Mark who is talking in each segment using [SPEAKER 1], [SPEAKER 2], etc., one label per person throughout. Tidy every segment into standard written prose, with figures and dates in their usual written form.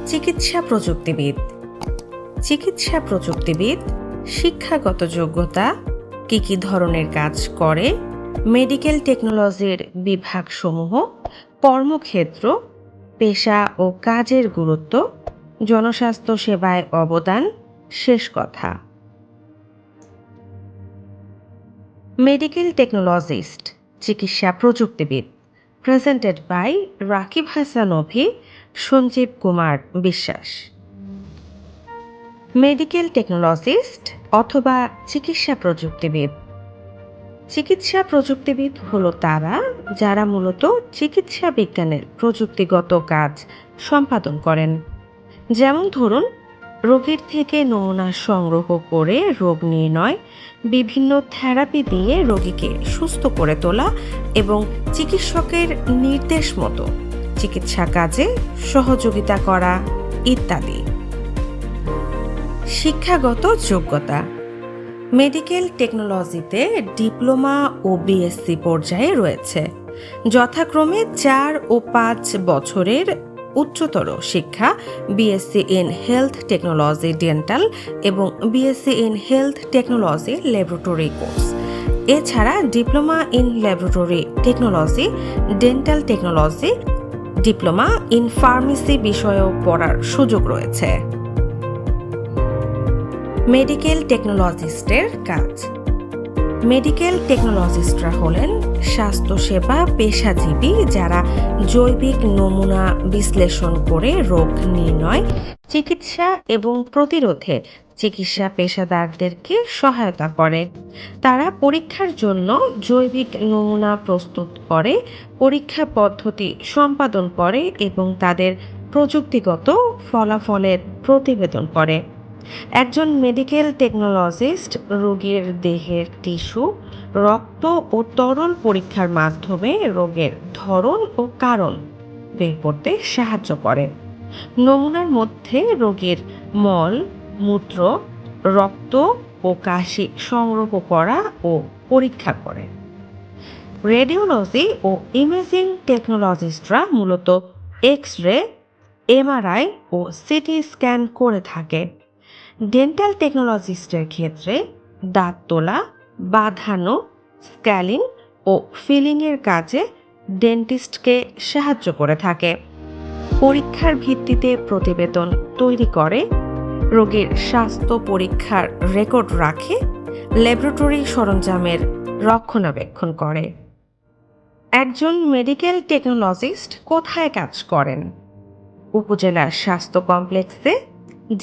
[SPEAKER 1] চিকিৎসা প্রযুক্তিবিদ। চিকিৎসা প্রযুক্তিবিদ শিক্ষাগত যোগ্যতা, কী ধরনের কাজ করে, মেডিকেল টেকনোলজির বিভাগসমূহ, কর্মক্ষেত্র, পেশা ও কাজের গুরুত্ব, জনস্বাস্থ্য সেবায় অবদান। শেষ কথা। মেডিকেল টেকনোলজিস্ট, চিকিৎসা প্রযুক্তিবিদ। Presented by Rakib Hasan Abhi, Sanjeev Kumar Biswas. Medical technologist অথবা চিকিৎসা প্রযুক্তিবিদ। চিকিৎসা প্রযুক্তিবিদ হলো তারা যারা মূলত চিকিৎসা বিজ্ঞানের প্রযুক্তিগত কাজ সম্পাদন করেন। যেমন ধরুন, রোগীর থেকে নমুনা সংগ্রহ করে রোগ নির্ণয়, বিভিন্ন থেরাপি দিয়ে রোগীকে সুস্থ করে তোলা এবং চিকিৎসকের নির্দেশ মতো চিকিৎসা কাজে সহযোগিতা করা ইত্যাদি। শিক্ষাগত যোগ্যতা। মেডিকেল টেকনোলজিতে ডিপ্লোমা ও বিএসসি পর্যায়ে রয়েছে, যথাক্রমে 4 ও 5 বছরের উচ্চতর শিক্ষা BSc in health technology dental এবং BSc in health technology laboratory course. এছাড়া diploma in laboratory technology, dental technology, diploma in pharmacy বিষয়েও পড়ার সুযোগ রয়েছে। মেডিকেল টেকনোলজিস্টের কাজ। মেডিকেল টেকনোলজিস্টরা হলেন স্বাস্থ্যসেবা পেশাজীবী যারা জৈবিক নমুনা বিশ্লেষণ করে রোগ নির্ণয়, চিকিৎসা এবং প্রতিরোধে চিকিৎসা পেশাদারদেরকে সহায়তা করে। তারা পরীক্ষার জন্য জৈবিক নমুনা প্রস্তুত করে, পরীক্ষা পদ্ধতি সম্পাদন করে এবং তাদের প্রযুক্তিগত ফলাফলের প্রতিবেদন করে। একজন মেডিকেল টেকনোলজিস্ট রোগীর দেহের টিস্যু, রক্ত ও তরল পরীক্ষার মাধ্যমে রোগের ধরন ও কারণ বের করতে সাহায্য করে। নমুনার মধ্যে রোগীর মল, মূত্র, রক্ত ও কাশি সংগ্রহ করা ও পরীক্ষা করে। রেডিওলজি ও ইমেজিং টেকনোলজিস্টরা মূলত এক্স রে, এমআরআই ও সিটি স্ক্যান করে থাকে। ডেন্টাল টেকনোলজিস্টের ক্ষেত্রে দাঁত তোলা, বাঁধানো, স্ক্যালিং ও ফিলিংয়ের কাজে ডেন্টিস্টকে সাহায্য করে থাকে। পরীক্ষার ভিত্তিতে প্রতিবেদন তৈরি করে, রোগীর স্বাস্থ্য পরীক্ষার রেকর্ড রাখে, ল্যাবরেটরি সরঞ্জামের রক্ষণাবেক্ষণ করে। একজন মেডিকেল টেকনোলজিস্ট কোথায় কাজ করেন? উপজেলা স্বাস্থ্য কমপ্লেক্সে,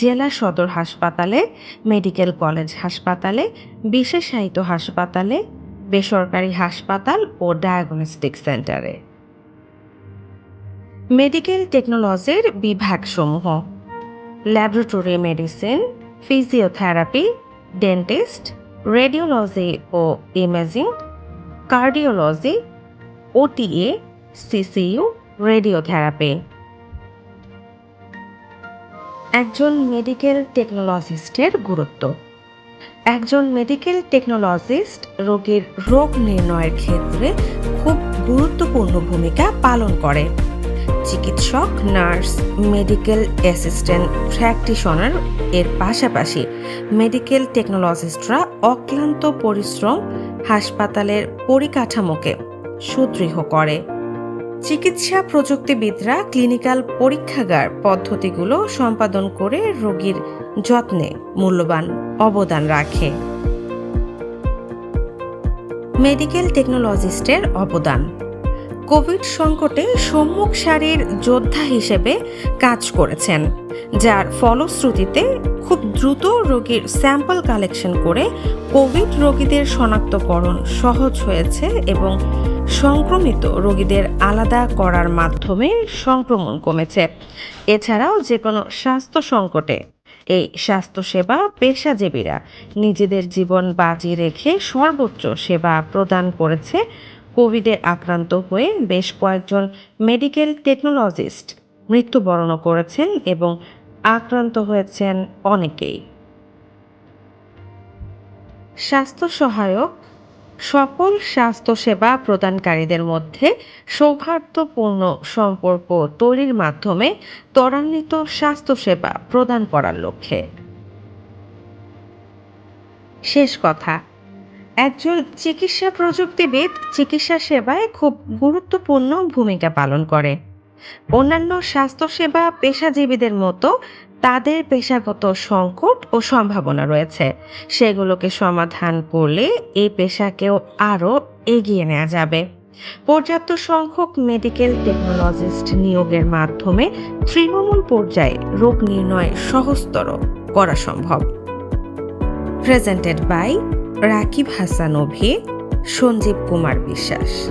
[SPEAKER 1] জেলা সদর হাসপাতালে, মেডিকেল কলেজ হাসপাতালে, বিশেষায়িত হাসপাতালে, বেসরকারি হাসপাতাল ও ডায়াগনস্টিক সেন্টারে। মেডিকেল টেকনোলজির বিভাগসমূহ: laboratory medicine, physiotherapy, dentist, radiology ও imaging, cardiology, OTA, CCU, radiotherapy. একজন মেডিকেল টেকনোলজিস্টের গুরুত্ব। একজন মেডিকেল টেকনোলজিস্ট রোগীর রোগ নির্ণয়ের ক্ষেত্রে খুব গুরুত্বপূর্ণ ভূমিকা পালন করে। চিকিৎসক, নার্স, মেডিকেল অ্যাসিস্ট্যান্ট, প্র্যাকটিশনার এর পাশাপাশি মেডিকেল টেকনোলজিস্টরা অক্লান্ত পরিশ্রম হাসপাতালের পরিকাঠামোকে সুদৃঢ় করে। চিকিৎসা প্রযুক্তিবিদরা ক্লিনিক্যাল পরীক্ষাগার পদ্ধতিগুলো সম্পাদন করে রোগীর যত্নে মূল্যবান অবদান রাখে। মেডিকেল টেকনোলজিস্টের অবদান। কোভিড সংকটে সম্মুখ সারির যোদ্ধা হিসেবে কাজ করেছেন, যার ফলশ্রুতিতে খুব দ্রুত রোগীর স্যাম্পল কালেকশন করে কোভিড রোগীদের শনাক্তকরণ সহজ হয়েছে এবং সংক্রমিত রোগীদের আলাদা করার মাধ্যমে সংক্রমণ কমেছে। এছাড়াও যে কোনো স্বাস্থ্য সংকটে এই স্বাস্থ্যসেবা পেশাজীবীরা নিজেদের জীবন বাজি রেখে সর্বোচ্চ সেবা প্রদান করেছে। কোভিডে আক্রান্ত হয়ে বেশ কয়েকজন মেডিকেল টেকনোলজিস্ট মৃত্যুবরণ করেছেন এবং আক্রান্ত হয়েছেন অনেকেই। স্বাস্থ্য সহায়ক সকল স্বাস্থ্যসেবা প্রদানকারীদের মধ্যে সৌহার্দ্যপূর্ণ সম্পর্ক তৈরির মাধ্যমে ত্বরান্বিত স্বাস্থ্যসেবা প্রদান করার লক্ষ্যে। শেষ কথা, একজন চিকিৎসা প্রযুক্তিবিদ চিকিৎসা সেবায় খুব গুরুত্বপূর্ণ ভূমিকা পালন করে। অন্যান্য স্বাস্থ্যসেবা পেশাজীবীদের মতো তাদের পেশাগত সংকট ও সম্ভাবনা রয়েছে, সেগুলোকে সমাধান করলে এই পেশাকেও আরও এগিয়ে নেওয়া যাবে। পর্যাপ্ত সংখ্যক মেডিকেল টেকনোলজিস্ট নিয়োগের মাধ্যমে তৃণমূল পর্যায়ে রোগ নির্ণয় সহজতর করা সম্ভব। Presented by Rakib Hasan Abhi, Sanjeev Kumar Biswas.